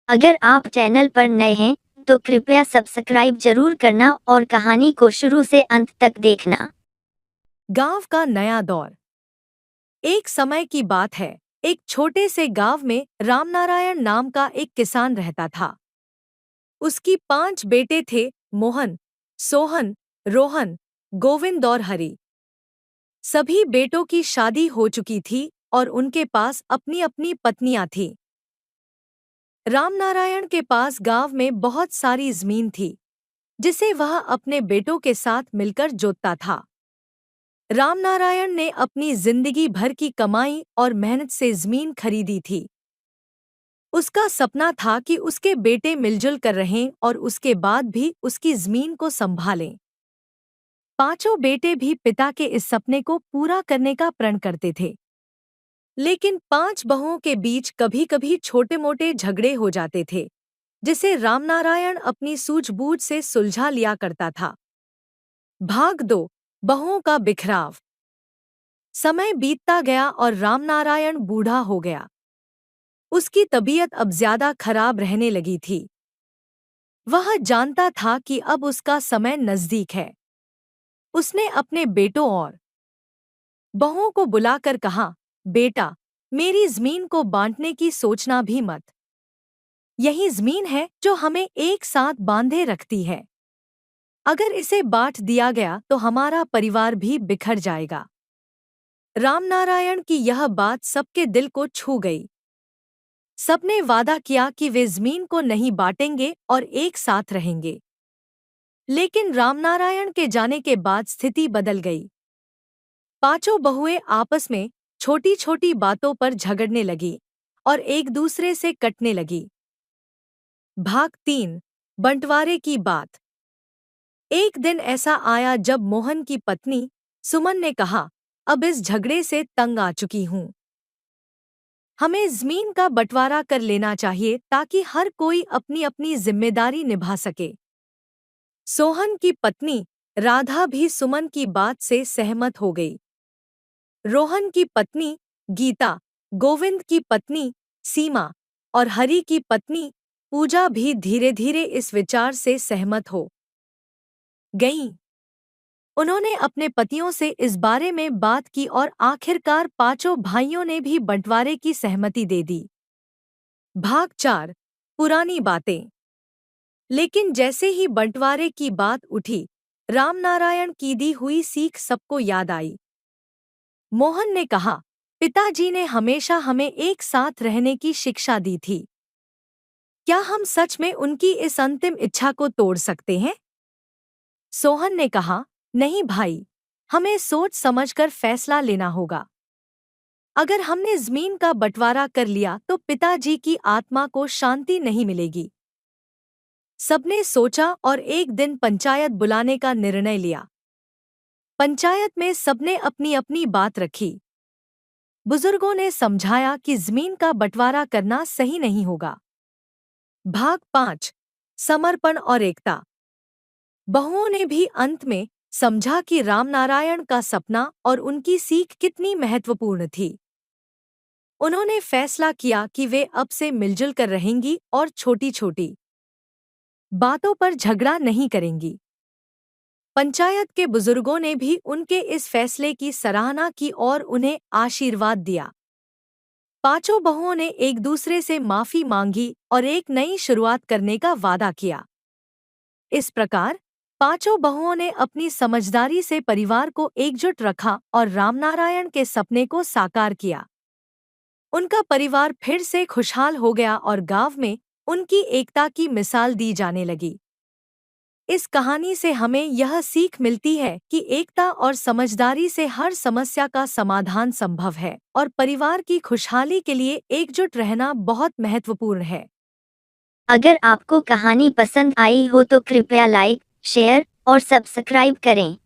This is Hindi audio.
अगर आप चैनल पर नए हैं तो कृपया सब्सक्राइब जरूर करना और कहानी को शुरू से अंत तक देखना। गांव का नया दौर। एक समय की बात है। एक छोटे से गांव में रामनारायण नाम का एक किसान रहता था। उसकी 5 बेटे थे, मोहन, सोहन, रोहन, गोविंद और हरि। सभी बेटों की शादी हो चुकी थी और उनके पास अपनी अपनी पत्नियां थीं। रामनारायण के पास गांव में बहुत सारी जमीन थी, जिसे वह अपने बेटों के साथ मिलकर जोतता था। रामनारायण ने अपनी जिंदगी भर की कमाई और मेहनत से जमीन खरीदी थी। उसका सपना था कि उसके बेटे मिलजुल कर रहें और उसके बाद भी उसकी जमीन को संभालें। पांचों बेटे भी पिता के इस सपने को पूरा करने का प्रण करते थे। लेकिन 5 बहुओं के बीच कभी-कभी छोटे-मोटे झगड़े हो जाते थे, जिसे रामनारायण अपनी सूझबूझ से सुलझा लिया करता था। भाग 2। बहुओं का बिखराव। समय बीतता गया और रामनारायण बूढ़ा हो गया। उसकी तबीयत अब ज्यादा खराब रहने लगी थी। वह जानता था कि अब उसका समय नजदीक है। उसने अपने बेटों और बहुओं को बुलाकर कहा, बेटा, मेरी जमीन को बांटने की सोचना भी मत। यही जमीन है जो हमें एक साथ बांधे रखती है। अगर इसे बांट दिया गया तो हमारा परिवार भी बिखर जाएगा। रामनारायण की यह बात सबके दिल को छू गई। सबने वादा किया कि वे जमीन को नहीं बांटेंगे और एक साथ रहेंगे। लेकिन रामनारायण के जाने के बाद स्थिति बदल गई। पांचों बहुएं आपस में छोटी छोटी बातों पर झगड़ने लगी और एक दूसरे से कटने लगी। भाग 3। बंटवारे की बात। एक दिन ऐसा आया जब मोहन की पत्नी सुमन ने कहा, अब इस झगड़े से तंग आ चुकी हूं। हमें जमीन का बंटवारा कर लेना चाहिए ताकि हर कोई अपनी अपनी जिम्मेदारी निभा सके। सोहन की पत्नी राधा भी सुमन की बात से सहमत हो गई। रोहन की पत्नी गीता, गोविंद की पत्नी सीमा और हरि की पत्नी पूजा भी धीरे धीरे इस विचार से सहमत हो गईं। उन्होंने अपने पतियों से इस बारे में बात की और आखिरकार पांचों भाइयों ने भी बंटवारे की सहमति दे दी। भाग 4। पुरानी बातें। लेकिन जैसे ही बंटवारे की बात उठी, रामनारायण की दी हुई सीख सबको याद आई। मोहन ने कहा, पिताजी ने हमेशा हमें एक साथ रहने की शिक्षा दी थी। क्या हम सच में उनकी इस अंतिम इच्छा को तोड़ सकते हैं? सोहन ने कहा, नहीं भाई, हमें सोच समझकर फैसला लेना होगा। अगर हमने जमीन का बंटवारा कर लिया तो पिताजी की आत्मा को शांति नहीं मिलेगी। सबने सोचा और एक दिन पंचायत बुलाने का निर्णय लिया। पंचायत में सबने अपनी अपनी बात रखी। बुजुर्गों ने समझाया कि जमीन का बंटवारा करना सही नहीं होगा। भाग 5। समर्पण और एकता। बहुओं ने भी अंत में समझा कि रामनारायण का सपना और उनकी सीख कितनी महत्वपूर्ण थी। उन्होंने फैसला किया कि वे अब से मिलजुल कर रहेंगी और छोटी छोटी बातों पर झगड़ा नहीं करेंगी। पंचायत के बुजुर्गों ने भी उनके इस फैसले की सराहना की और उन्हें आशीर्वाद दिया। पांचों बहुओं ने एक दूसरे से माफी मांगी और एक नई शुरुआत करने का वादा किया। इस प्रकार पांचों बहुओं ने अपनी समझदारी से परिवार को एकजुट रखा और रामनारायण के सपने को साकार किया। उनका परिवार फिर से खुशहाल हो गया और गांव में उनकी एकता की मिसाल दी जाने लगी। इस कहानी से हमें यह सीख मिलती है कि एकता और समझदारी से हर समस्या का समाधान संभव है और परिवार की खुशहाली के लिए एकजुट रहना बहुत महत्वपूर्ण है। अगर आपको कहानी पसंद आई हो तो कृपया लाइक, शेयर और सब्सक्राइब करें।